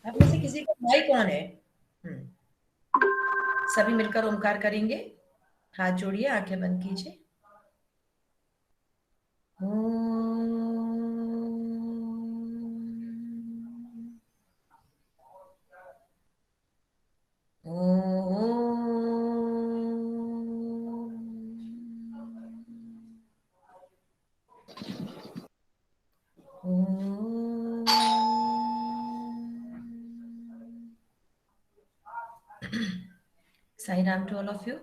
आप में से किसी का भाई कौन है? सभी मिलकर ओमकार करेंगे। हाथ जोड़िए, आंखें बंद कीजिए। Sai Ram to all of you.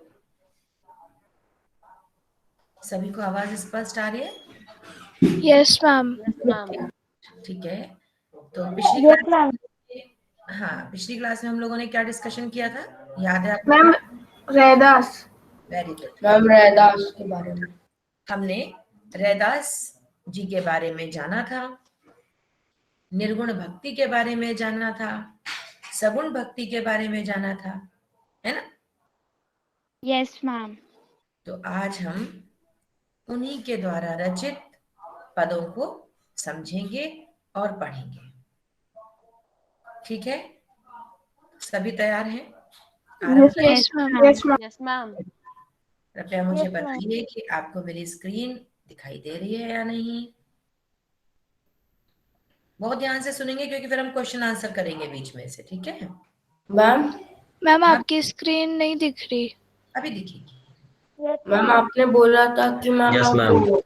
सभी को आवाज स्पष्ट आ रही है? Yes ma'am. ठीक है। तो पिछली यस क्लास, मैम। हाँ, पिछली क्लास में हम लोगों ने क्या डिस्कशन किया था, याद है आपको? Ma'am Raidas. Very good. Ma'am Raidas के बारे में हमने रैदास जी के बारे में जाना था, निर्गुण भक्ति के बारे में जाना था, सगुण भक्ति के बारे में जाना था, है ना? Yes ma'am. तो आज हम उन्हीं के द्वारा रचित पदों को समझेंगे और पढ़ेंगे। ठीक है? सभी तैयार हैं? आरंभ करें? Yes ma'am. Yes ma'am. कृपया मुझे Yes, ma'am. बताइए कि आपको मेरी स्क्रीन दिखाई दे रही है या नहीं। बहुत ध्यान से सुनेंगे क्योंकि फिर हम क्वेश्चन आंसर करेंगे बीच में से, ठीक है? मैम मैम आपकी स्क्रीन नहीं दिख रही। अभी दिखेगी। मैम आपने बोला था कि मैम Yes, ma'am. आपको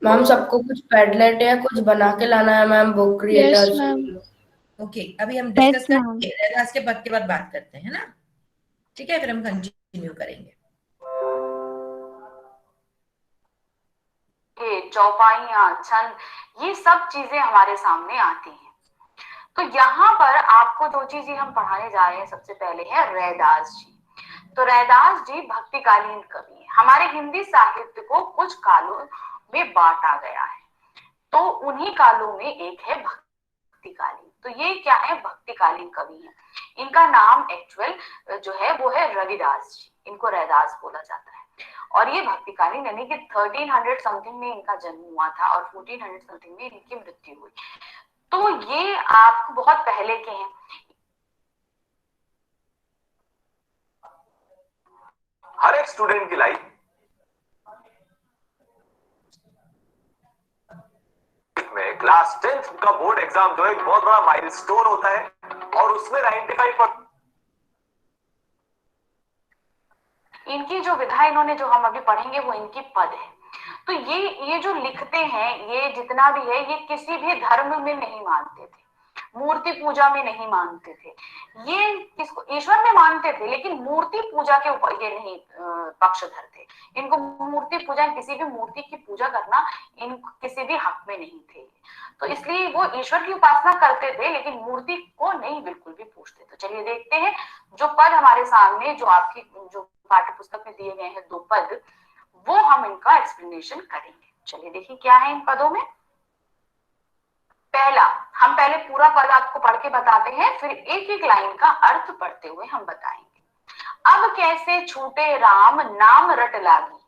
मैम सबको कुछ पैडलेट या कुछ बना के लाना है ma'am, book yes creators. Ma'am. Okay, अभी हम Yes, डिस्कस ma'am. करेंगे, रैदास के पद के बाद बात करते हैं ना, ठीक है? फिर हम कंटिन्यू करेंगे। चौपाइयां, छंद, ये सब चीजें हमारे सामने आती हैं। तो यहाँ पर आपको जो चीजें हम पढ़ाने जा रहे हैं, सबसे पहले है रैदास जी। तो रैदास जी भक्तिकालीन कवि हैं। हमारे हिंदी साहित्य को कुछ कालों में बांटा गया है, तो उन्हीं कालों में एक है भक्तिकालीन। तो ये क्या है? भक्तिकालीन कवि हैं। इनका नाम एक्चुअल जो है वो है रविदास जी, इनको रैदास बोला जाता है। और ये भक्तिकालीन यानी कि 1300 समथिंग में इनका जन्म हुआ था और 1400 समथिंग में इनकी मृत्यु हुई। तो ये आपको बहुत पहले के हैं। हर एक स्टूडेंट की लाइफ में क्लास 10th का बोर्ड एग्जाम जो है एक बहुत बड़ा माइलस्टोन होता है, और उसमें 95% इनकी जो विधा इन्होंने जो हम अभी पढ़ेंगे वो इनकी पद है। तो ये जो लिखते हैं, ये जितना भी है, ये किसी भी धर्म में नहीं मानते थे, मूर्ति पूजा में नहीं मानते थे। ये किसको? ईश्वर में मानते थे, लेकिन मूर्ति पूजा के ऊपर ये नहीं पक्षधर थे। इनको मूर्ति पूजा, किसी भी मूर्ति की पूजा करना इन किसी भी हक में नहीं थे। तो इसलिए वो ईश्वर की उपासना करते थे, लेकिन मूर्ति को नहीं बिल्कुल भी पूजते। तो चलिए देखते हैं जो पद हमारे सामने, जो आपकी जो पाठ्य पुस्तक में दिए गए हैं 2 पद, वो हम इनका एक्सप्लेनेशन करेंगे। चलिए देखिए क्या है इन पदों में। पहला, हम पहले पूरा पद आपको पढ़ के बताते हैं, फिर एक एक लाइन का अर्थ पढ़ते हुए हम बताएंगे। अब कैसे छूटे राम नाम रट लागी,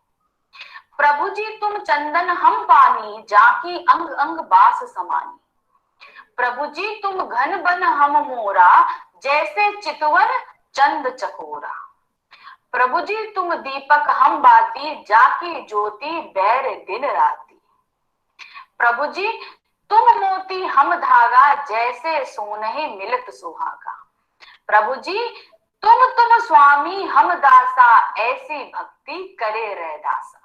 प्रभु जी तुम चंदन हम पानी, जाकी अंग अंग बास समानी। प्रभु जी तुम घन बन हम मोरा, जैसे चितवन चंद चकोरा। प्रभु जी तुम दीपक हम बाती, जाकी ज्योति बैर दिन राती। प्रभु जी तुम मोती हम धागा, जैसे सोनहि मिलत सुहागा। प्रभु जी तुम स्वामी हम दासा, ऐसी भक्ति करे रैदासा।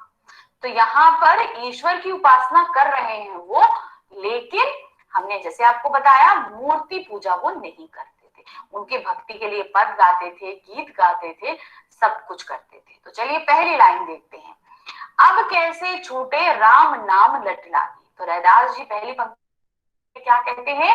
तो यहाँ पर ईश्वर की उपासना कर रहे हैं वो, लेकिन हमने जैसे आपको बताया मूर्ति पूजा वो नहीं करते थे। उनके भक्ति के लिए पद गाते थे, गीत गाते थे, सब कुछ करते थे। तो चलिए पहली लाइन देखते हैं। अब कैसे छूटे राम नाम लट लागी। तो रैदास जी पहली पंक्ति क्या कहते हैं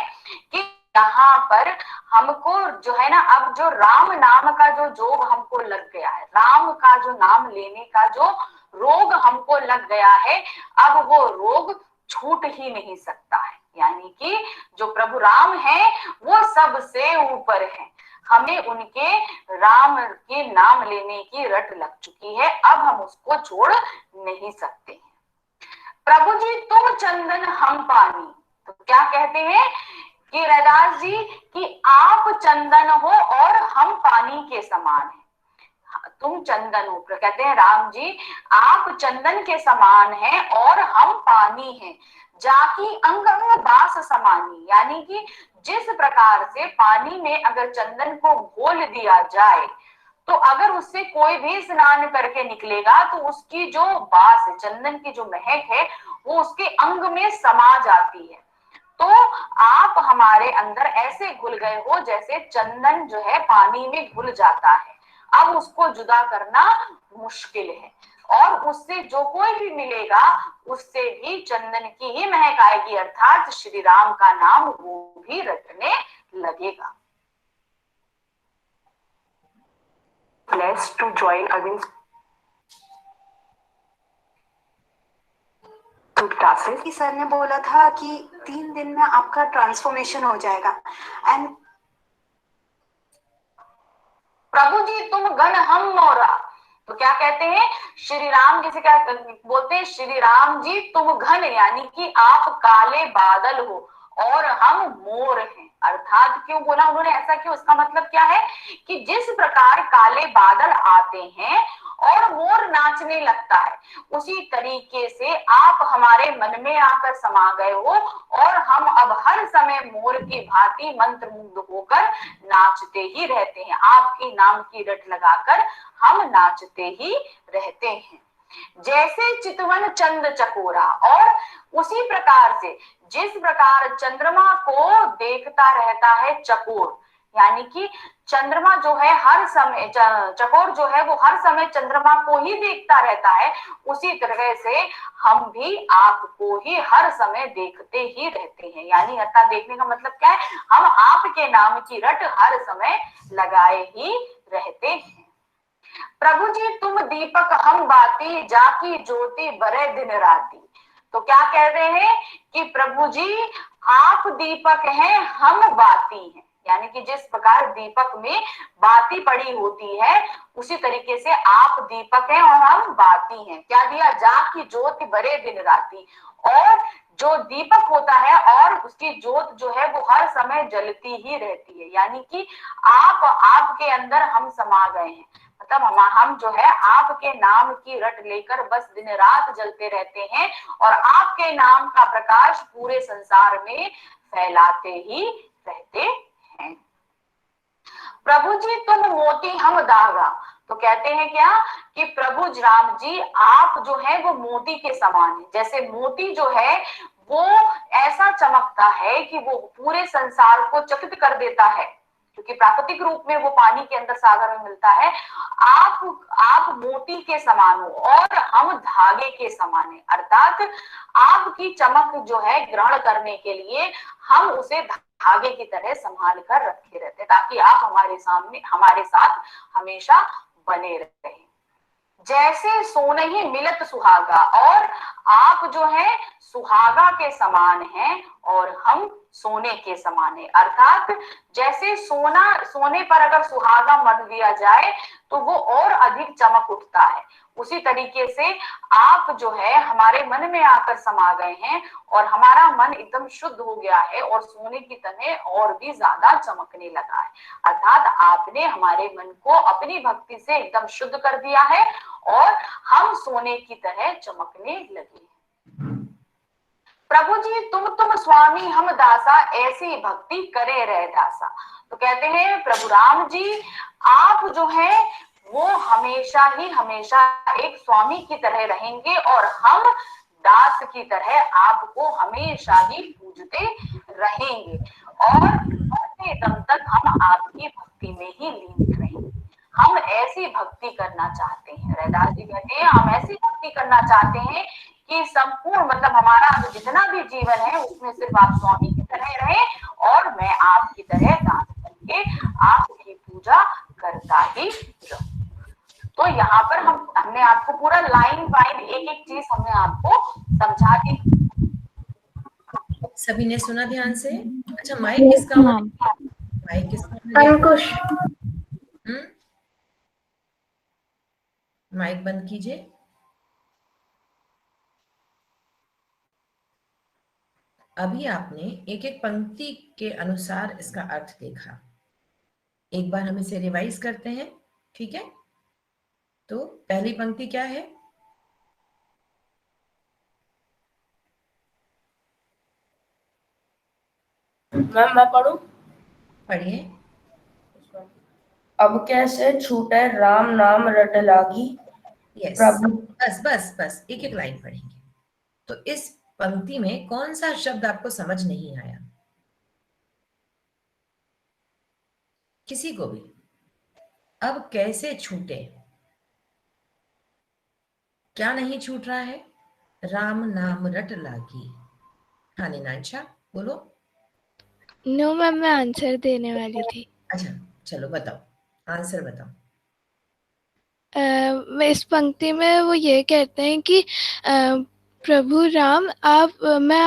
कि यहाँ पर हमको जो है ना, अब जो राम नाम का जो जोग हमको लग गया है, राम का जो नाम लेने का जो रोग हमको लग गया है, अब वो रोग छूट ही नहीं सकता है। यानी कि जो प्रभु राम है वो सबसे ऊपर है, हमें उनके राम के नाम लेने की रट लग चुकी है, अब हम उसको छोड़ नहीं सकते हैं। प्रभु जी तुम चंदन हम पानी। तो क्या कहते हैं कि रैदास जी कि आप चंदन हो और हम पानी के समान हैं। तुम चंदन हो, कहते हैं राम जी आप चंदन के समान हैं और हम पानी हैं। जाकी अंग अंग बास समानी, यानी कि जिस प्रकार से पानी में अगर चंदन को घोल दिया जाए तो अगर उससे कोई भी स्नान करके निकलेगा तो उसकी जो बास है, चंदन की जो महक है, वो उसके अंग में समा जाती है। तो आप हमारे अंदर ऐसे घुल गए हो जैसे चंदन जो है पानी में घुल जाता है। अब उसको जुदा करना मुश्किल है और उससे जो कोई भी मिलेगा उससे भी चंदन की ही महक आएगी, अर्थात श्री राम का नाम वो भी रटने लगेगा। Blessed to join against classes कि सर ने बोला था कि 3 दिन में आपका ट्रांसफॉर्मेशन हो जाएगा एंड प्रभु जी तुम गण हम मोरा, तो क्या कहते हैं श्री राम जी से, क्या बोलते हैं श्री राम जी तुम घन, यानी कि आप काले बादल हो और हम मोर हैं। अर्थात क्यों बोला उन्होंने ऐसा, क्यों, इसका मतलब क्या है कि जिस प्रकार काले बादल आते हैं और मोर नाचने लगता है, उसी तरीके से आप हमारे मन में आकर समा गए हो और हम अब हर समय मोर की भांति मंत्रमुग्ध होकर नाचते ही रहते हैं। आपके नाम की रट लगाकर हम नाचते ही रहते हैं। जैसे चितवन चंद चकोरा, और उसी प्रकार से जिस प्रकार चंद्रमा को देखता रहता है चकोर, यानी कि चंद्रमा जो है हर समय, चकोर जो है वो हर समय चंद्रमा को ही देखता रहता है, उसी तरह से हम भी आपको ही हर समय देखते ही रहते हैं। यानी अर्थात देखने का मतलब क्या है, हम आपके नाम की रट हर समय लगाए ही रहते हैं। प्रभु जी तुम दीपक हम बाती, जाकी ज्योति बरे दिन राती। तो क्या कह रहे हैं कि प्रभु जी आप दीपक हैं, हम बाती हैं, यानी कि जिस प्रकार दीपक में बाती पड़ी होती है उसी तरीके से आप दीपक हैं और हम बाती हैं। क्या दिया, जाकी ज्योति बरे दिन राती, और जो दीपक होता है और उसकी ज्योत जो है वो हर समय जलती ही रहती है, यानी कि आपके अंदर हम समा गए हैं। मतलब हम जो है आपके नाम की रट लेकर बस दिन रात जलते रहते हैं और आपके नाम का प्रकाश पूरे संसार में फैलाते ही रहते हैं। प्रभु जी तुम मोती हम धागा, तो कहते हैं क्या कि प्रभु राम जी आप जो है वो मोती के समान है। जैसे मोती जो है वो ऐसा चमकता है कि वो पूरे संसार को चकित कर देता है, क्योंकि प्राकृतिक रूप में वो पानी के अंदर सागर में मिलता है। आप मोती के समान हो और हम धागे के समान है, अर्थात आपकी चमक जो है ग्रहण करने के लिए हम उसे धागे की तरह संभाल कर रखे रहते हैं, ताकि आप हमारे सामने, हमारे साथ हमेशा बने रहे। जैसे सोने ही मिलत सुहागा, और आप जो है सुहागा के समान हैं और हम सोने के समान है। अर्थात जैसे सोने पर अगर सुहागा मढ़ दिया जाए तो वो और अधिक चमक उठता है, उसी तरीके से आप जो है हमारे मन में आकर समा गए हैं और हमारा मन एकदम शुद्ध हो गया है और सोने की तरह और भी ज्यादा चमकने लगा है। अर्थात आपने हमारे मन को अपनी भक्ति से एकदम शुद्ध कर दिया है और हम सोने की तरह चमकने लगे। प्रभु जी तुम स्वामी हम दासा, ऐसी भक्ति करे रह दासा। तो कहते हैं प्रभु राम जी आप जो है वो हमेशा ही हमेशा एक स्वामी की तरह रहेंगे और हम दास की तरह आपको हमेशा ही पूजते रहेंगे और मरते दम तक हम आपकी भक्ति में ही लीन रहेंगे। हम ऐसी भक्ति करना चाहते हैं, रैदास जी कहते हैं हम ऐसी भक्ति करना चाहते हैं कि संपूर्ण मतलब हमारा जितना भी जीवन है उसमें सिर्फ आप स्वामी की तरह रहें और मैं आपकी तरह दास करके आपकी पूजा करता ही रहूं। तो यहाँ पर हमने आपको पूरा लाइन वाइन एक एक चीज हमने आपको समझा दी। सभी ने सुना ध्यान से? अच्छा माइक किसका ऑन है? माइक किसका ऑन है? अंकुश माइक बंद कीजिए। अभी आपने एक एक पंक्ति के अनुसार इसका अर्थ देखा। एक बार हम इसे रिवाइज करते हैं, ठीक है? तो पहली पंक्ति क्या है? मैम मैं पढ़ूं? पढ़िए। अब कैसे छूटे राम नाम रट लागी। यस, प्रभु बस बस बस एक एक लाइन पढ़ेंगे। तो इस पंक्ति में कौन सा शब्द आपको समझ नहीं आया? किसी को भी? अब कैसे छूटे, क्या नहीं छूट रहा है? राम नाम रट लागी। हाँ नीनांशा बोलो। नो मैम, मैं आंसर देने वाली थी। अच्छा चलो बताओ, आंसर बताओ। मैं इस पंक्ति में वो ये कहते हैं कि प्रभु राम, मैं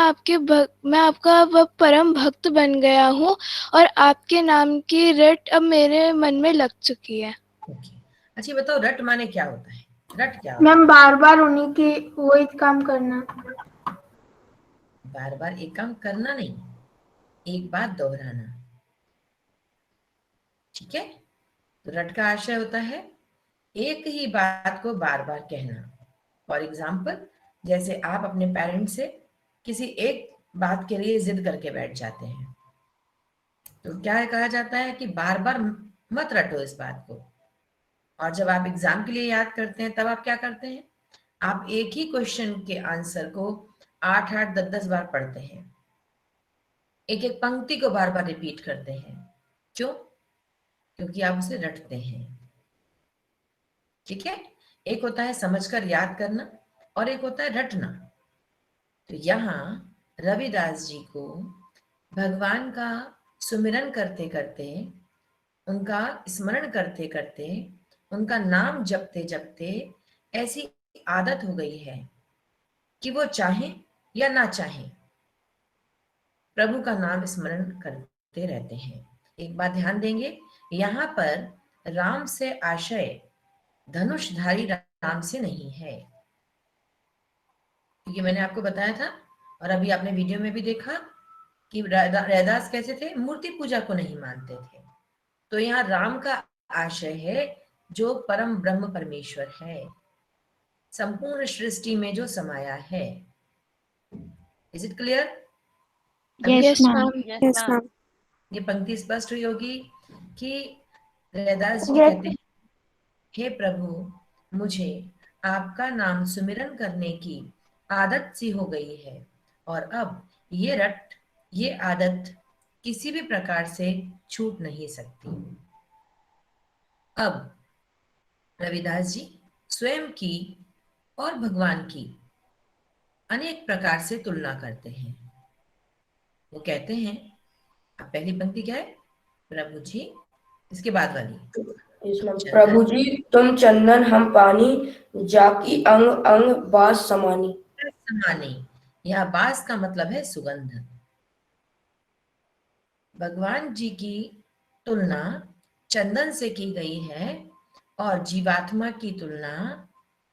आपका अब परम भक्त बन गया हूँ और आपके नाम की रट अब मेरे मन में लग चुकी है। ओके, अच्छा बताओ रट माने क्या होता है? रट क्या होता मैम बार बार उन्हीं की वही काम करना। है? बार बार एक काम करना नहीं, एक बात दोहराना, ठीक है? तो रट का आशय होता है एक ही बात को बार बार कहना। फॉर एग्जाम्पल, जैसे आप अपने पेरेंट्स से किसी एक बात के लिए जिद करके बैठ जाते हैं, तो क्या कहा जाता है कि बार बार मत रटो इस बात को। और जब आप एग्जाम के लिए याद करते हैं तब आप क्या करते हैं? आप एक ही क्वेश्चन के आंसर को 8-8, 10-10 बार पढ़ते हैं, एक एक पंक्ति को बार बार रिपीट करते हैं। क्यों? क्योंकि आप उसे रटते हैं, ठीक है? एक होता है समझकर याद करना और एक होता है रटना। तो यहाँ रविदास जी को भगवान का सुमिरन करते करते, उनका स्मरण करते करते, उनका नाम जपते जपते ऐसी आदत हो गई है कि वो चाहे या ना चाहे प्रभु का नाम स्मरण करते रहते हैं। एक बात ध्यान देंगे, यहाँ पर राम से आशय धनुषधारी राम से नहीं है, क्योंकि मैंने आपको बताया था और अभी आपने वीडियो में भी देखा कि रैदास कैसे थे, मूर्ति पूजा को नहीं मानते थे। तो यहाँ राम का आशय है जो परम ब्रह्म परमेश्वर है, संपूर्ण सृष्टि में जो समाया है। Is it clear? Yes ma'am. Yes ma'am. ये पंक्ति स्पष्ट हुई होगी कि रैदास जी कहते हैं, हे प्रभु मुझे आपका नाम सुमिरन करने की आदत सी हो गई है और अब ये आदत किसी भी प्रकार से छूट नहीं सकती। अब रविदास जी स्वयं की और भगवान की अनेक प्रकार से तुलना करते हैं। वो कहते हैं, अब पहली पंक्ति क्या है? प्रभु जी, इसके बाद वाली इसमें प्रभु जी तुम चंदन हम पानी, जाकी अंग अंग बास समानी। समानी, यह बास का मतलब है सुगंध। भगवान जी की तुलना चंदन से की गई है और जीवात्मा की तुलना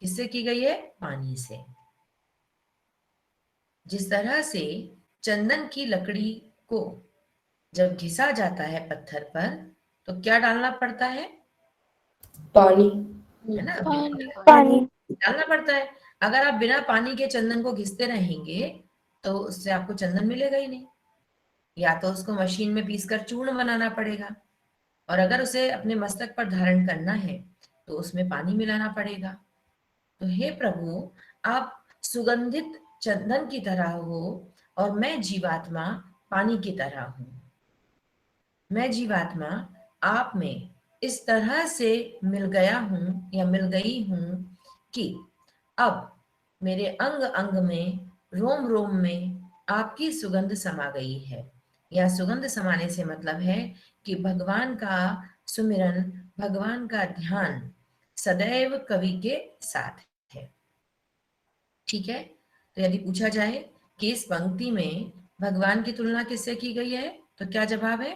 किससे की गई है? पानी से। जिस तरह से चंदन की लकड़ी को जब घिसा जाता है पत्थर पर तो क्या डालना पड़ता है? पानी, है ना? पानी। डालना पड़ता है। अगर आप बिना पानी के चंदन को घिसते रहेंगे तो उससे आपको चंदन मिलेगा ही नहीं, या तो उसको मशीन में पीसकर चूर्ण बनाना पड़ेगा, और अगर उसे अपने मस्तक पर धारण करना है तो उसमें पानी मिलाना पड़ेगा। तो हे प्रभु, आप सुगंधित चंदन की तरह हो और मैं जीवात्मा पानी की तरह हूं। मैं जीवात्मा आप में इस तरह से मिल गया हूं या मिल गई हूं कि अब मेरे अंग अंग में, रोम रोम में आपकी सुगंध समा गई है। यह सुगंध समाने से मतलब है कि भगवान का सुमिरन, भगवान का ध्यान सदैव कवि के साथ है, ठीक है? तो यदि पूछा जाए कि इस पंक्ति में भगवान की तुलना किससे की गई है तो क्या जवाब है?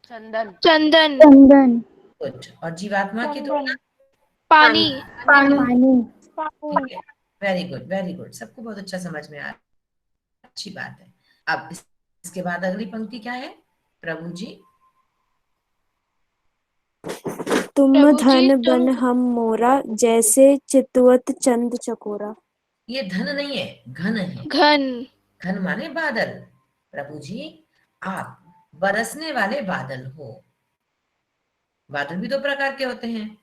चंदन। चंदन। गुड। और जीवात्मा की तुलना? पानी। ठीक है, वेरी गुड वेरी गुड, सबको बहुत अच्छा समझ में आ रहा है, अच्छी बात है। अब इसके बाद अगली पंक्ति क्या है प्रभु जी? तुम प्रभु जी, धन तुम बन हम मोरा, जैसे चितवत चंद चकोरा। ये धन नहीं है, घन है। घन। घन माने बादल। प्रभु जी आप बरसने वाले बादल हो। बादल भी दो प्रकार के होते हैं,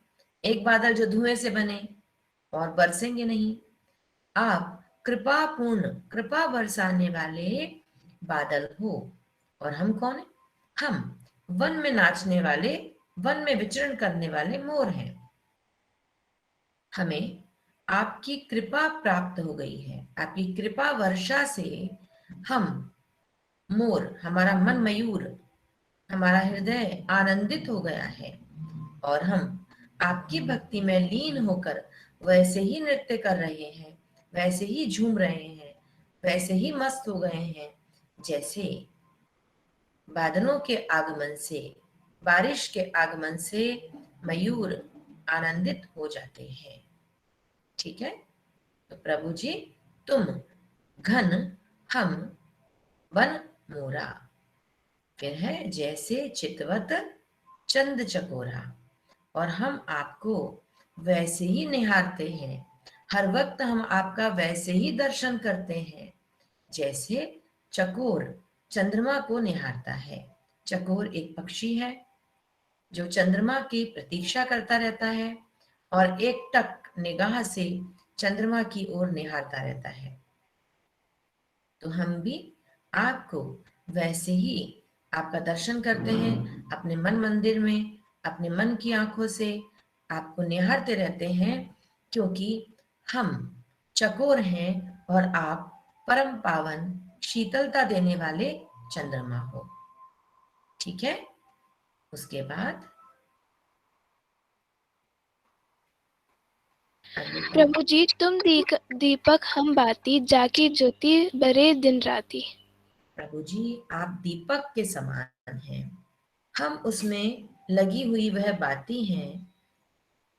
एक बादल जो धुएं से बने और बरसेंगे नहीं। आप कृपापूर्ण, कृपा बरसाने वाले बादल हो। और हम कौन है? हम वन में नाचने वाले, वन में विचरण करने वाले मोर हैं। हमें आपकी कृपा प्राप्त हो गई है। आपकी कृपा वर्षा से हम मोर, हमारा मन मयूर, हमारा हृदय आनंदित हो गया है और हम आपकी भक्ति में लीन होकर वैसे ही नृत्य कर रहे हैं, वैसे ही झूम रहे हैं, वैसे ही मस्त हो गए हैं जैसे बादलों के आगमन से, बारिश के आगमन से मयूर आनंदित हो जाते हैं। ठीक है? तो प्रभु जी तुम घन, हम बन मोरा। फिर है जैसे चितवत चंद चकोरा, और हम आपको वैसे ही निहारते हैं, हर वक्त हम आपका वैसे ही दर्शन करते हैं जैसे चकोर चंद्रमा को निहारता है। चकोर एक पक्षी है जो चंद्रमा की प्रतीक्षा करता रहता है और एक टक निगाह से चंद्रमा की ओर निहारता रहता है। तो हम भी आपको वैसे ही आपका दर्शन करते हैं, अपने मन मंदिर में, अपने मन की आंखों से आपको निहारते रहते हैं, क्योंकि हम चकोर हैं और आप परम पावन शीतलता देने वाले चंद्रमा हो। ठीक है? उसके बाद प्रभु जी तुम दीपक हम बाती, जाकी ज्योति बरे दिन राती। प्रभु जी आप दीपक के समान हैं, हम उसमें लगी हुई वह बाती हैं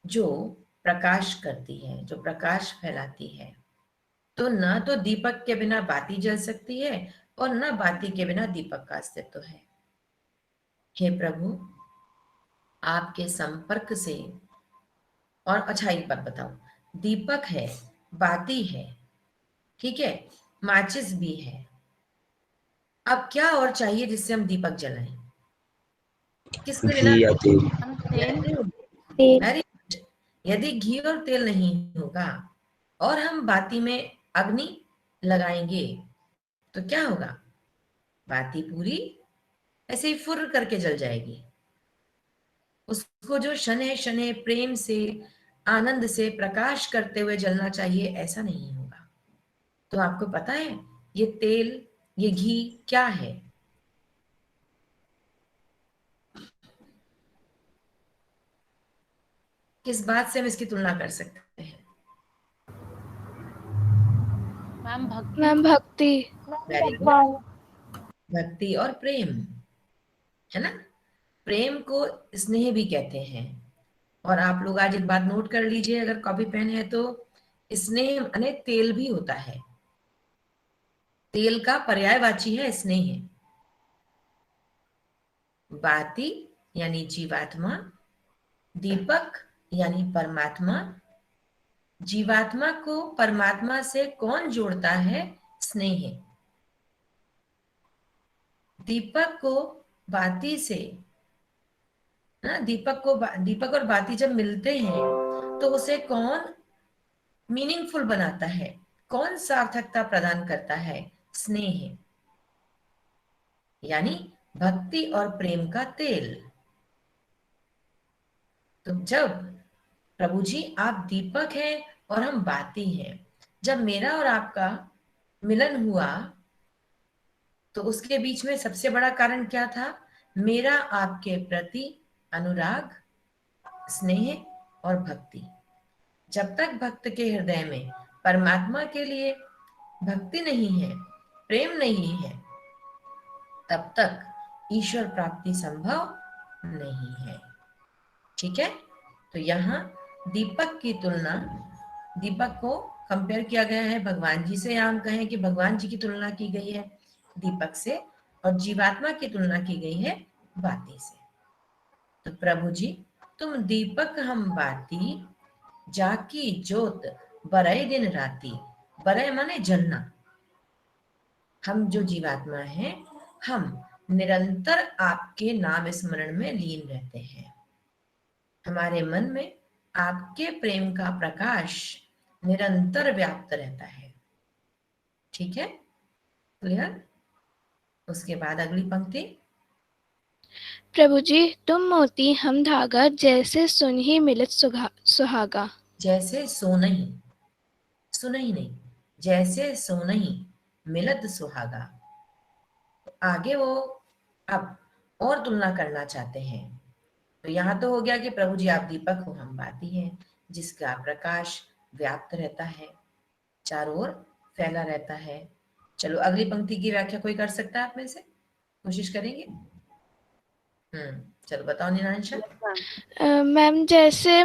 जो प्रकाश करती है, जो प्रकाश फैलाती है। तो न तो दीपक के बिना बाती जल सकती है और न बाती के बिना दीपक का अस्तित्व है। हे प्रभु आपके संपर्क से, और अच्छा एक बात बताओ, दीपक है, बाती है, ठीक है, माचिस भी है, अब क्या और चाहिए जिससे हम दीपक जलाएं? किसके बिना? घी या तेल। हम तेल। Very good. यदि घी और तेल नहीं होगा और हम बाती में अग्नि लगाएंगे तो क्या होगा? बाती पूरी ऐसे ही फुर्र करके जल जाएगी। उसको जो शनैः शनैः प्रेम से, आनंद से प्रकाश करते हुए जलना चाहिए, ऐसा नहीं होगा। तो आपको पता है ये तेल, ये घी क्या है? किस बात से हम इसकी तुलना कर सकते हैं? मैम भक्ति। मैम भक्ति। Very good. भक्ति और प्रेम, है ना? प्रेम को स्नेह भी कहते हैं। और आप लोग आज एक बात नोट कर लीजिए, अगर कॉपी पेन है तो, स्नेह माने तेल भी होता है। तेल का पर्यायवाची है स्नेह। बाती यानी जीवात्मा, दीपक यानी परमात्मा। जीवात्मा को परमात्मा से कौन जोड़ता है? स्नेह। दीपक को बाती से, ना, दीपक और बाती जब मिलते हैं तो उसे कौन मीनिंगफुल बनाता है, कौन सार्थकता प्रदान करता है? स्नेह, यानी भक्ति और प्रेम का तेल। तो जब प्रभु जी आप दीपक हैं और हम बाती हैं, जब मेरा और आपका मिलन हुआ तो उसके बीच में सबसे बड़ा कारण क्या था? मेरा आपके प्रति अनुराग, स्नेह और भक्ति। जब तक भक्त के हृदय में परमात्मा के लिए भक्ति नहीं है, प्रेम नहीं है, तब तक ईश्वर प्राप्ति संभव नहीं है। ठीक है? तो यहाँ दीपक की तुलना, दीपक को कंपेयर किया गया है भगवान जी से, या हम कहें कि भगवान जी की तुलना की गई है दीपक से और जीवात्मा की तुलना की गई है बाती से। तो प्रभु जी तुम दीपक हम बाती, जाकी जोत बरई दिन राती। बरई माने जलना। हम जो जीवात्मा हैं, हम निरंतर आपके नाम स्मरण में लीन रहते हैं। हमारे मन में आपके प्रेम का प्रकाश निरंतर व्याप्त रहता है। ठीक है, क्लियर? उसके बाद अगली पंक्ति। प्रभु जी तुम मोती हम धागा, जैसे सुन ही मिलत सुहागा। जैसे सोनही, सुनही नहीं, जैसे सोनही मिलत सुहागा। आगे वो अब और तुलना करना चाहते हैं। तो यहाँ तो हो गया कि प्रभु जी आप दीपक हो, हम बाती हैं, जिसका प्रकाश व्याप्त रहता है, चारों ओर फैला रहता है। चलो अगली पंक्ति की व्याख्या कोई कर सकता है आप में से? कोशिश करेंगे? चलो बताओ नीनांशा। मैम जैसे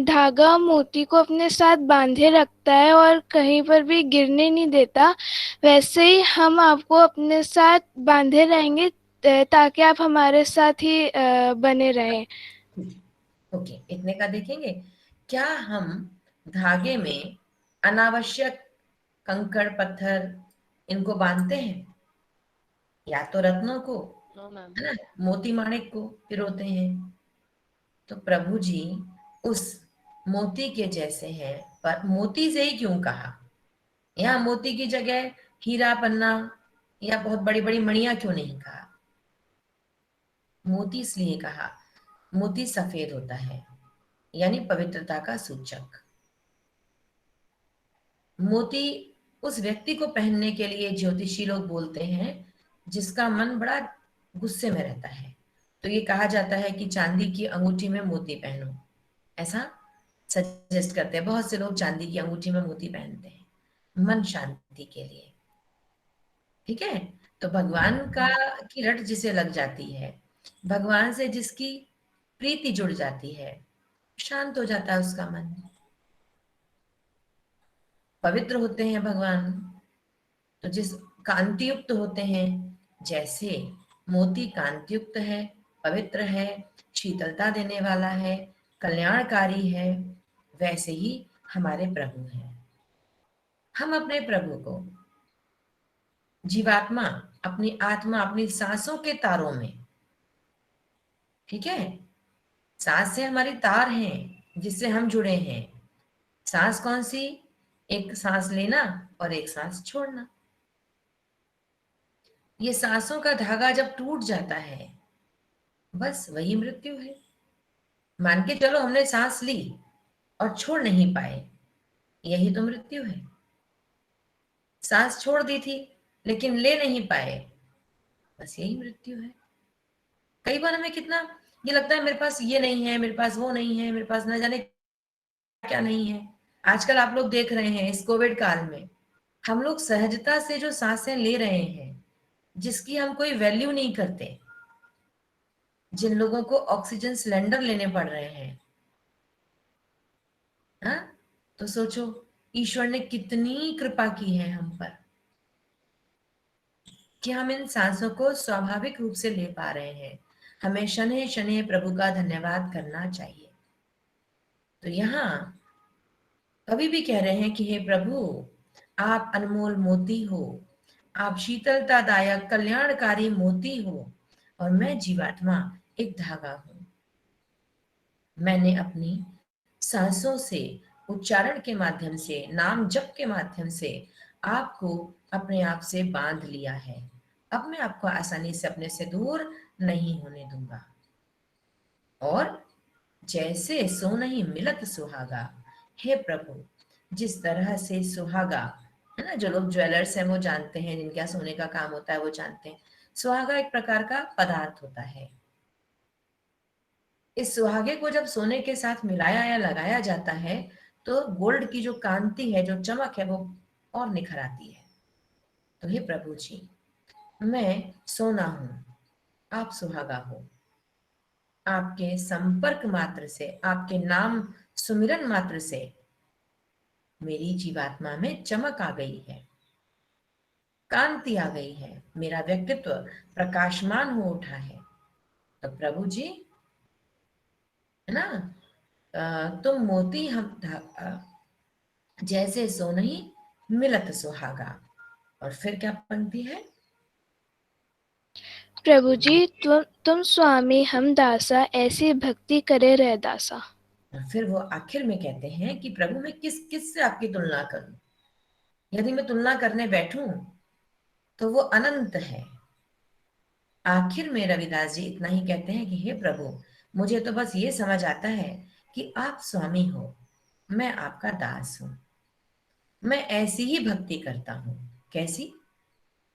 धागा मोती को अपने साथ बांधे रखता है और कहीं पर भी गिरने नहीं देता, वैसे ही हम आपको अपने साथ बांधे रहेंगे ताकि आप हमारे साथ ही बने रहें। ओके, इतने का देखेंगे। क्या हम धागे में अनावश्यक कंकड़ पत्थर इनको बांधते हैं? या तो रत्नों को, है ना, मोती माणिक को पिरोते हैं। तो प्रभु जी उस मोती के जैसे हैं, पर मोती से ही क्यों कहा? यहाँ मोती की जगह हीरा पन्ना या बहुत बड़ी बड़ी मणियां क्यों नहीं कहा? मोती इसलिए कहा, मोती सफेद होता है, यानी पवित्रता का सूचक। मोती उस व्यक्ति को पहनने के लिए ज्योतिषी लोग बोलते हैं जिसका मन बड़ा गुस्से में रहता है। तो ये कहा जाता है कि चांदी की अंगूठी में मोती पहनो, ऐसा सजेस्ट करते हैं। बहुत से लोग चांदी की अंगूठी में मोती पहनते हैं मन शांति के लिए। ठीक है, तो भगवान का की रट जिसे लग जाती है, भगवान से जिसकी प्रीति जुड़ जाती है, शांत हो जाता है उसका मन, पवित्र होते हैं भगवान। तो जिस कांतियुक्त होते हैं, जैसे मोती कांतियुक्त है, पवित्र है, शीतलता देने वाला है, कल्याणकारी है, वैसे ही हमारे प्रभु हैं। हम अपने प्रभु को जीवात्मा, अपनी आत्मा, अपनी सांसों के तारों में, ठीक है, सांस से हमारी तार हैं जिससे हम जुड़े हैं। सांस कौन सी? एक सांस लेना और एक सांस छोड़ना। ये सांसों का धागा जब टूट जाता है, बस वही मृत्यु है। मान के चलो हमने सांस ली और छोड़ नहीं पाए, यही तो मृत्यु है। सांस छोड़ दी थी लेकिन ले नहीं पाए, बस यही मृत्यु है। कई बार हमें कितना ये लगता है मेरे पास ये नहीं है, मेरे पास वो नहीं है, मेरे पास न जाने क्या नहीं है। आजकल आप लोग देख रहे हैं इस कोविड काल में हम लोग सहजता से जो सांसें ले रहे हैं, जिसकी हम कोई वैल्यू नहीं करते, जिन लोगों को ऑक्सीजन सिलेंडर लेने पड़ रहे हैं, हाँ, तो सोचो ईश्वर ने कितनी कृपा की है हम पर कि हम इन सांसों को स्वाभाविक रूप से ले पा रहे हैं। हमें शनैः शनैः प्रभु का धन्यवाद करना चाहिए। तो यहाँ कभी भी कह रहे हैं कि हे प्रभु, आप अनमोल मोती हो, आप शीतलतादायक कल्याणकारी मोती हो, और मैं जीवात्मा एक धागा हूं। मैंने अपनी सांसों से, उच्चारण के माध्यम से, नाम जप के माध्यम से आपको अपने आप से बांध लिया है। अब मैं आपको आसानी से अपने से दूर नहीं होने दूंगा। और जैसे सोनहि मिलत सुहागा, हे प्रभु, जिस तरह से सुहागा, है ना, जो लोग ज्वेलर्स हैं वो जानते हैं, जिनका सोने का काम होता है वो जानते हैं, सुहागा एक प्रकार का पदार्थ होता है। इस सुहागे को जब सोने के साथ मिलाया या लगाया जाता है तो गोल्ड की जो कांति है, जो चमक है, वो और निखर आती है। तो हे प्रभु जी, मैं सोना हूं, आप सुहागा हो। आपके संपर्क मात्र से, आपके नाम सुमिरन मात्र से मेरी जीवात्मा में चमक आ गई है। कांति आ गई है, मेरा व्यक्तित्व प्रकाशमान हो उठा है। तो प्रभु जी, है ना, तुम मोती जैसे सो नहीं मिलत सुहागा। और फिर क्या पंक्ति है? प्रभु जी तुम स्वामी हम दासा, ऐसी भक्ति करे रह दासा। और फिर वो आखिर में कहते हैं कि प्रभु मैं किस किस से आपकी तुलना करूं? यदि मैं तुलना करने बैठूं तो वो अनंत है। आखिर में रविदास जी इतना ही कहते हैं कि हे प्रभु, मुझे तो बस ये समझ आता है कि आप स्वामी हो, मैं आपका दास हूं। मैं ऐसी ही भक्ति करता हूं। कैसी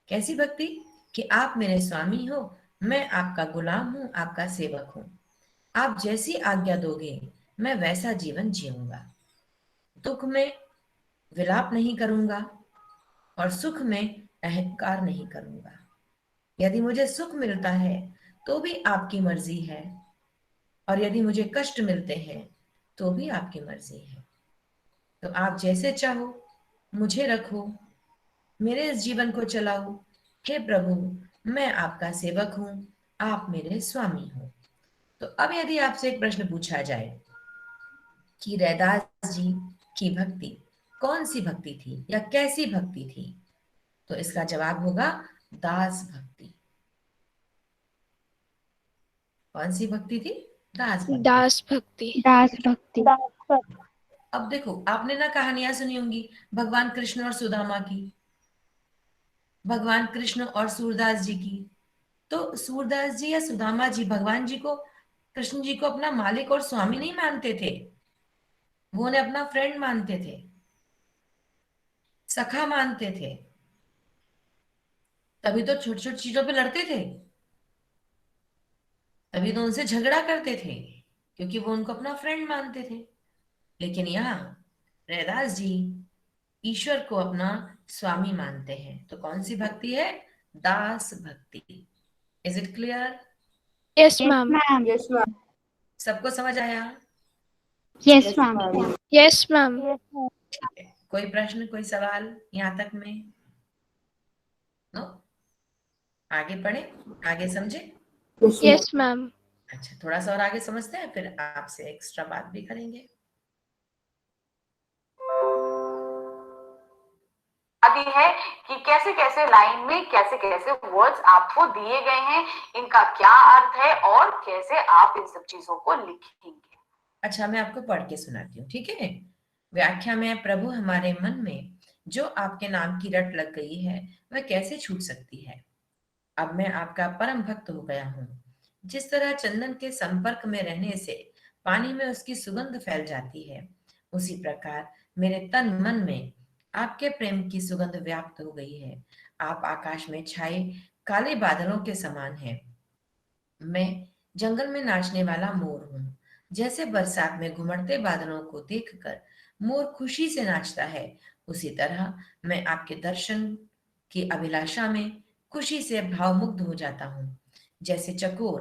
कैसी भक्ति? कि आप मेरे स्वामी हो, मैं आपका गुलाम हूं, आपका सेवक हूं। आप जैसी आज्ञा दोगे मैं वैसा जीवन जीऊंगा। दुख में विलाप नहीं करूंगा और सुख में अहंकार नहीं करूंगा। यदि मुझे सुख मिलता है तो भी आपकी मर्जी है, और यदि मुझे कष्ट मिलते हैं तो भी आपकी मर्जी है। तो आप जैसे चाहो मुझे रखो, मेरे इस जीवन को चलाओ। हे प्रभु, मैं आपका सेवक हूं, आप मेरे स्वामी हो। तो अब यदि आपसे एक प्रश्न पूछा जाए कि रैदास जी की भक्ति कौन सी भक्ति थी या कैसी भक्ति थी, तो इसका जवाब होगा दास भक्ति। कौन सी भक्ति थी? दास भक्ति। दास भक्ति। दास भक्ति। अब देखो, आपने ना कहानियां सुनी होंगी भगवान कृष्ण और सुदामा की, भगवान कृष्ण और सूरदास जी की। तो सूरदास जी या सुदामा जी भगवान जी को, कृष्ण जी को अपना मालिक और स्वामी नहीं मानते थे, वो उन्हें अपना फ्रेंड मानते थे, सखा मानते थे। तभी तो छोटी छोटी चीजों पे लड़ते थे, तभी तो उनसे झगड़ा करते थे, क्योंकि वो उनको अपना फ्रेंड मानते थे। लेकिन यहाँ रैदास जी ईश्वर को अपना स्वामी मानते हैं। तो कौन सी भक्ति है? दास भक्ति। Is it clear? Yes ma'am. Yes ma'am. सबको समझ आया? Yes ma'am. Yes ma'am. ठीक है, कोई प्रश्न, कोई सवाल यहाँ तक में? नो? आगे पढ़े, आगे समझे? Yes ma'am. अच्छा, थोड़ा सा और आगे समझते हैं, फिर आपसे एक्स्ट्रा बात भी करेंगे। आदि है कि कैसे कैसे लाइन में कैसे कैसे वर्ड्स आपको दिए गए हैं, इनका क्या अर्थ है और कैसे आप इन सब चीजों को लिखेंगे। अच्छा, मैं आपको पढ़ के सुनाती हूँ, ठीक है? व्याख्या में, प्रभु हमारे मन में जो आपके नाम की रट लग गई है वह कैसे छूट सकती है? अब मैं आपका परम भक्त हो गया हूँ। जिस तरह चंदन के संपर्क में रहने से पानी में उसकी सुगंध फैल जाती है, उसी प्रकार मेरे तन मन में आपके प्रेम की सुगंध व्याप्त हो गई है। आप आकाश में छाए काले बादलों के समान हैं। मैं जंगल में नाचने वाला मोर हूँ। जैसे बरसात में घुमड़ते बादलों को देखकर मोर खुशी से नाचता है, उसी तरह मैं आपके दर्शन की अभिलाषा में खुशी से भावमुग्ध हो जाता हूँ। जैसे चकोर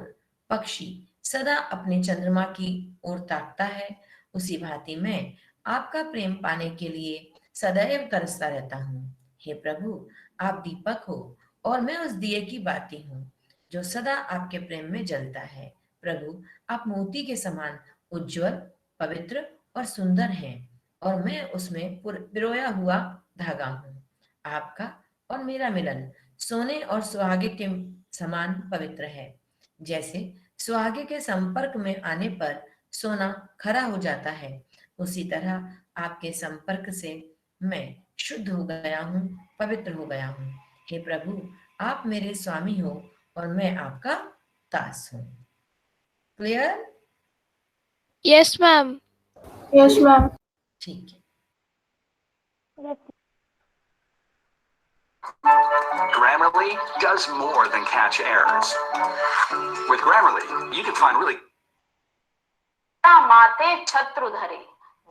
पक्षी सदा अपने चंद्रमा की ओर ताकता है, उसी भांति मैं आपका प्रेम पाने के लिए सदैव तरसता रहता हूँ। हे प्रभु, आप दीपक हो और मैं उस दिए की बाती हूँ जो सदा आपके प्रेम में जलता है। प्रभु, आप मोती के समान उज्जवल, पवित्र और सुंदर हैं, और मैं उसमें पिरोया हुआ धागा हूँ। आपका और मेरा मिलन सोने और सुहागे के समान पवित्र है। जैसे सुहागे के संपर्क में आने पर सोना खरा हो जाता है, उसी तरह आपके संपर्क से मैं शुद्ध हो गया हूँ, पवित्र हो गया हूँ। हे प्रभु, आप मेरे स्वामी हो और मैं आपका दास हूँ। Clear? Yes ma'am. Yes ma'am. ठीक है। Grammarly does more than catch errors. With Grammarly, you can find really माते छत्रु धरे,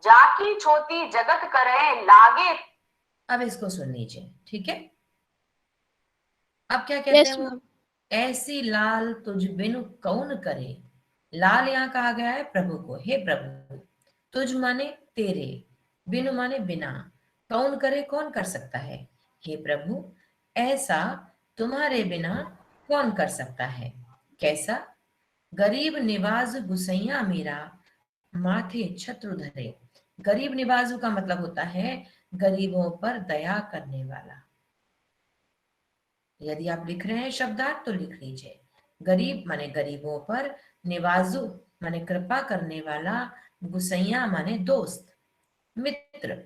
जाकी छोटी जगत करे लागे। अब इसको सुन लीजिए, ठीक है? अब क्या कहते यस हैं वो? मैम। ऐसी लाल तुझ बिनु कौन करे। लाल यहाँ कहा गया है प्रभु को। हे प्रभु, तुझ माने तेरे, बिनु माने बिना, कौन करे कौन कर सकता है। हे प्रभु, ऐसा तुम्हारे बिना कौन कर सकता है। कैसा? गरीब निवाज गुसैया मेरा, माथे छत्र धरे। गरीब निवाजू का मतलब होता है गरीबों पर दया करने वाला। यदि आप लिख रहे हैं शब्दार्थ तो लिख लीजिए। गरीब माने गरीबों पर, निवाजू माने कृपा करने वाला, गुसैया माने दोस्त, मित्र।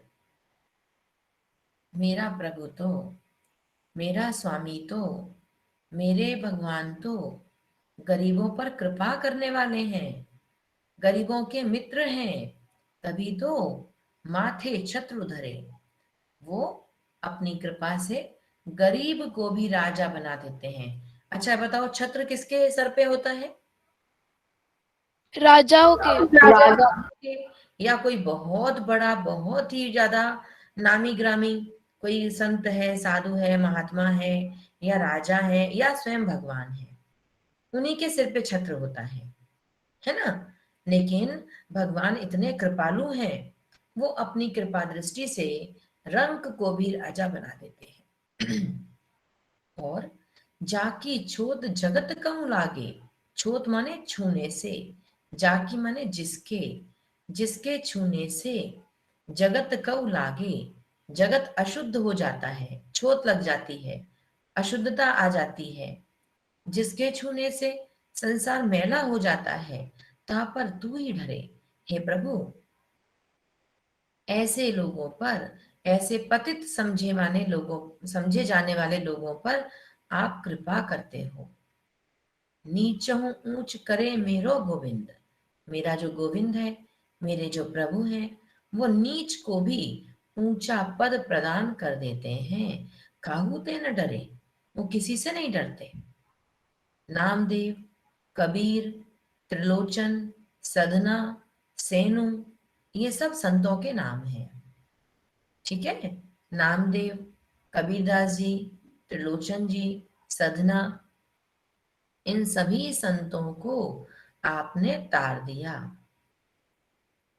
मेरा प्रभु तो, मेरा स्वामी तो, मेरे भगवान तो गरीबों पर कृपा करने वाले हैं, गरीबों के मित्र हैं, तभी तो माथे छत्र धरे। वो अपनी कृपा से गरीब को भी राजा बना देते हैं। अच्छा बताओ, छत्र किसके सर पे होता है? राजाओं के। या कोई बहुत बड़ा, बहुत ही ज्यादा नामी ग्रामी कोई संत है, साधु है, महात्मा है, या राजा है, या स्वयं भगवान है, उन्हीं के सिर पे छत्र होता है ना। लेकिन भगवान इतने कृपालु हैं, वो अपनी कृपा दृष्टि से रंक को भी राजा बना देते हैं। और जाकी छोत जगत कहूं लागे। छोत माने छूने से, जाकी माने जिसके, जिसके छूने से जगत कऊ लागे। जगत अशुद्ध हो जाता है, छोत लग जाती है, अशुद्धता आ जाती है। जिसके छूने से संसार मैला हो जाता है, ता पर तू ही ढरे। हे प्रभु, ऐसे लोगों पर, ऐसे पतित समझे जाने वाले लोगों पर आप कृपा करते हो। नीचहु ऊंच करे मेरो गोविंद। मेरा जो गोविंद है, मेरे जो प्रभु हैं, वो नीच को भी ऊंचा पद प्रदान कर देते हैं। काहू ते न डरे, वो किसी से नहीं डरते। नामदेव, कबीर, त्रिलोचन, सधना, सेनु, ये सब संतों के नाम हैं। ठीक है? नामदेव, कबीरदास जी, त्रिलोचन जी, सधना, इन सभी संतों को आपने तार दिया।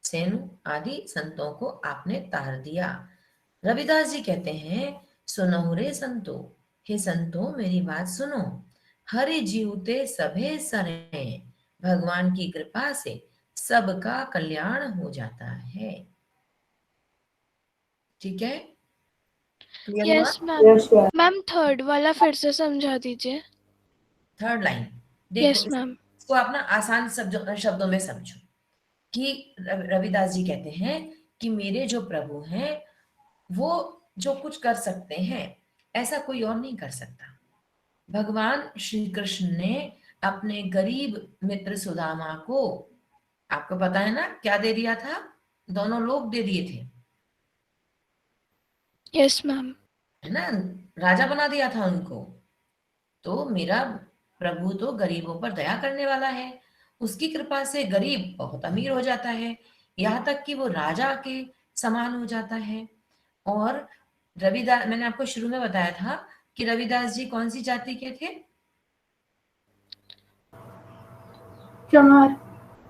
सेनु आदि संतों को आपने तार दिया। रविदास जी कहते हैं, सुनो रे संतो, हे संतो मेरी बात सुनो। हरि जीवते सभे सरे, भगवान की कृपा से सबका कल्याण हो जाता है। ठीक है? क्लियर हुआ? Yes ma'am. मैम थर्ड वाला फिर से समझा दीजिए। थर्ड लाइन देखो, यस मैम। इसको आप ना आसान शब्दों में समझो कि रविदास जी कहते हैं कि मेरे जो प्रभु हैं वो जो कुछ कर सकते हैं ऐसा कोई और नहीं कर सकता। भगवान श्री कृष्ण ने अपने गरीब मित्र सुदामा को, आपको पता है ना क्या दे दिया था? दोनों लोग दे दिए थे, यस मैम। है ना, राजा बना दिया था उनको। तो मेरा प्रभु तो गरीबों पर दया करने वाला है, उसकी कृपा से गरीब बहुत अमीर हो जाता है, यहाँ तक कि वो राजा के समान हो जाता है। और रविदास, मैंने आपको शुरू में बताया था कि रविदास जी कौन सी जाति के थे? चमार।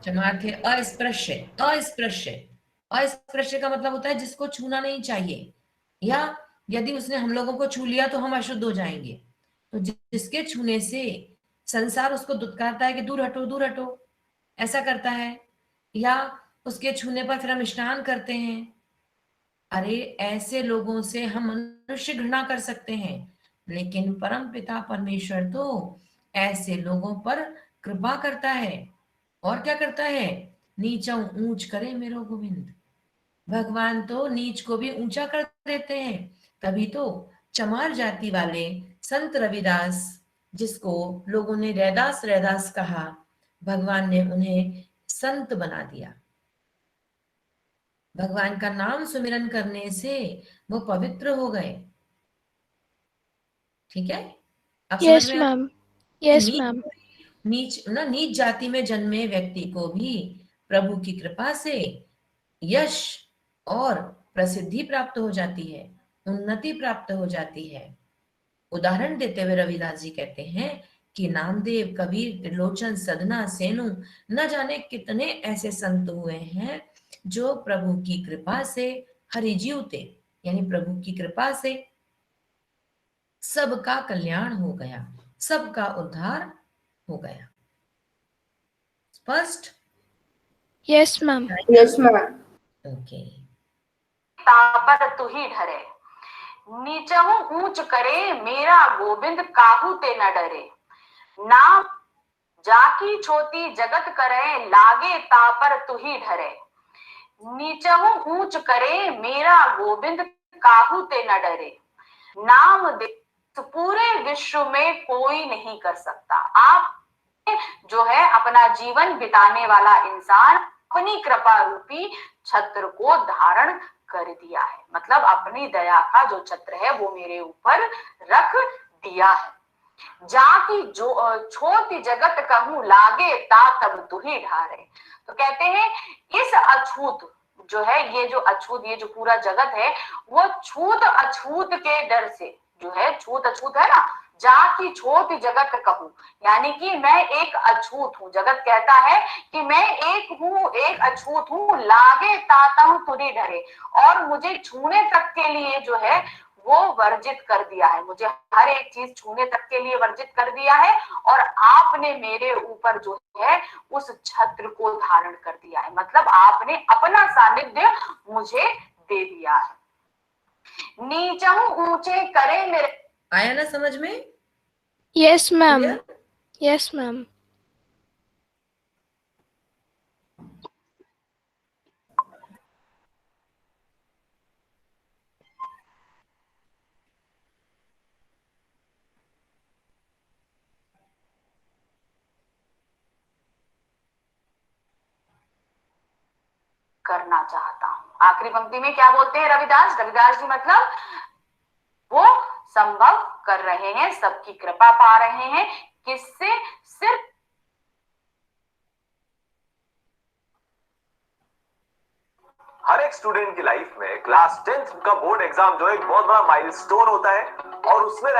चमार थे। अस्पृश्य, अस्पृश्य, अस्पृश्य का मतलब होता है जिसको छूना नहीं चाहिए, या यदि उसने हम लोगों को छू लिया तो हम अशुद्ध हो जाएंगे। तो जिसके छूने से संसार उसको दुत्कारता है कि दूर हटो दूर हटो, ऐसा करता है, या उसके छूने पर फिर हम स्नान करते हैं। अरे ऐसे लोगों से हम मनुष्य घृणा कर सकते हैं, लेकिन परम पिता परमेश्वर तो ऐसे लोगों पर कृपा करता है। और क्या करता है? नीचा ऊंच करे मेरो गोविंद। भगवान तो नीच को भी ऊंचा कर देते हैं। तभी तो चमार जाति वाले संत रविदास, जिसको लोगों ने रैदास रैदास कहा, भगवान ने उन्हें संत बना दिया। भगवान का नाम सुमिरन करने से वो पवित्र हो गए। ठीक है? अब यस समझ में मैम। यस नीच मैम। नीच जाति में जन्मे व्यक्ति को भी प्रभु की कृपा से यश और प्रसिद्धि प्राप्त हो जाती है, उन्नति प्राप्त हो जाती है। उदाहरण देते हुए रविदास जी कहते हैं कि नामदेव, कबीर, त्रिलोचन, सधना, सेनु, न जाने कितने ऐसे संत हुए हैं जो प्रभु की कृपा से हरिजीवते, यानी प्रभु की कृपा से सबका कल्याण हो गया, सबका उद्धार हो गया। स्पष्ट? Yes ma'am. Yes ma'am. Okay. तापर तू ही ढरे, नीचहु ऊंच करे मेरा गोविंद काहू ते न डरे। नाम जाकी छोटी जगत करे लागे तापर तू ही ढरे। नीचहु ऊंच करे मेरा गोविंद काहू ते न डरे। नाम दे पूरे विश्व में कोई नहीं कर सकता। आप जो है अपना जीवन बिताने वाला इंसान अपनी कृपा रूपी छत्र को धारण कर दिया है, मतलब अपनी दया का जो छत्र है वो मेरे ऊपर रख दिया है। जाकी जो छोटी जगत कहूं लागे ता तब दुही ढारे। तो कहते हैं इस अछूत जो है, ये जो अछूत, ये जो पूरा जगत है वो छूत अछूत के डर से जो है, छूत अछूत है ना, जाकी छोटी जगत कहूं, यानी कि मैं एक अछूत हूँ। जगत कहता है कि मैं एक हूँ, एक अछूत हूँ, लागे ताता हूँ तुरी डरे, और मुझे छूने तक के लिए जो है वो वर्जित कर दिया है, मुझे हर एक चीज छूने तक के लिए वर्जित कर दिया है, और आपने मेरे ऊपर जो है उस छत्र को धारण कर दिया है, मतलब आपने अपना सानिध्य मुझे दे दिया है। नीचहु ऊंचे करे मेरे, आया ना समझ में? Yes ma'am. Clear? Yes ma'am. करना चाहता हूँ। आखिरी पंक्ति में क्या बोलते हैं रविदास? रविदास जी मतलब वो संभव कर रहे हैं, सबकी कृपा पा रहे हैं, किससे? सिर्फ हर एक स्टूडेंट की लाइफ में क्लास 10th का बोर्ड एग्जाम जो एक बहुत बड़ा माइलस्टोन होता है, और उसमें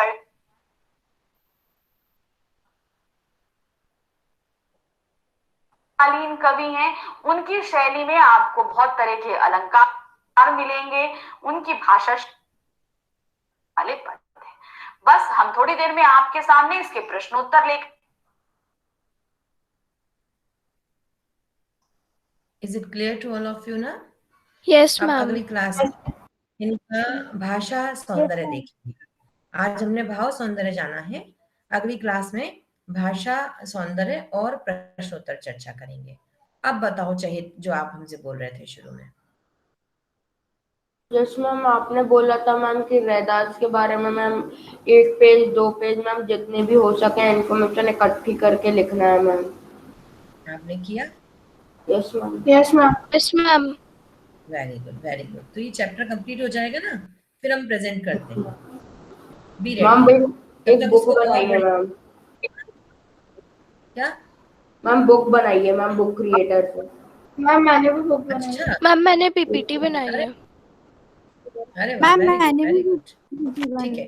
कालीन कवि हैं, उनकी शैली में आपको बहुत तरह के अलंकार मिलेंगे, उनकी भाषा वाले पद हैं। बस हम थोड़ी देर में आपके सामने इसके प्रश्नोत्तर लेकर Is it clear to all of you ना? यस अब मैम। अगली क्लास इनका भाषा सौंदर्य देखेंगे। आज हमने भाव सौंदर्य जाना है, अगली क्लास में भाषा सौंदर्य और प्रश्नोत्तर चर्चा करेंगे। अब बताओ चाहिए जो आप हमसे बोल रहे थे शुरू में। यस मैम, आपने बोला था मैम कि रैदास के बारे में मैम 1 पेज 2 पेज मैम जितने भी हो सके इन्फॉर्मेशन इकट्ठी करके लिखना है मैम। आपने किया? Yes ma'am. Yes ma'am. Yes ma'am. Very good, very good. तो ये चैप्टर कंप्लीट हो जाएगा ना, फिर हम प्रेजेंट करते हैं। Be ma'am ready. एक बुक बनाई है मैम। क्या मैम बुक बनाई है मैम, बुक क्रिएटर से। मैम मैंने भी बुक बनाई। अच्छा, मैम मैंने पीपीटी बनाई है। अरे वाह, मैंने वेरी भी गुड। ठीक है,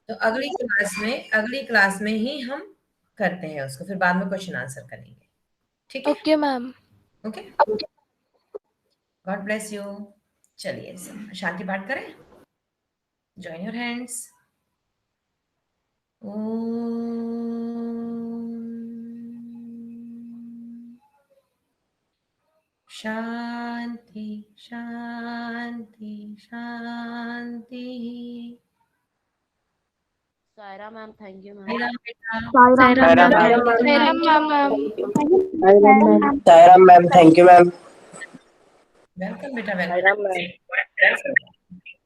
तो अगली क्लास में ही हम करते हैं उसको, फिर बाद में क्वेश्चन आंसर करेंगे। ठीक है? Okay ma'am. Okay, God bless you. चलिए शांति पाठ करें। Join your hands. शांति शांति शांति। Saira ma'am, thank you ma'am. Sairam बेटा। Sairam ma'am. Saira ma'am, thank you ma'am. Welcome बेटा, वेलकम।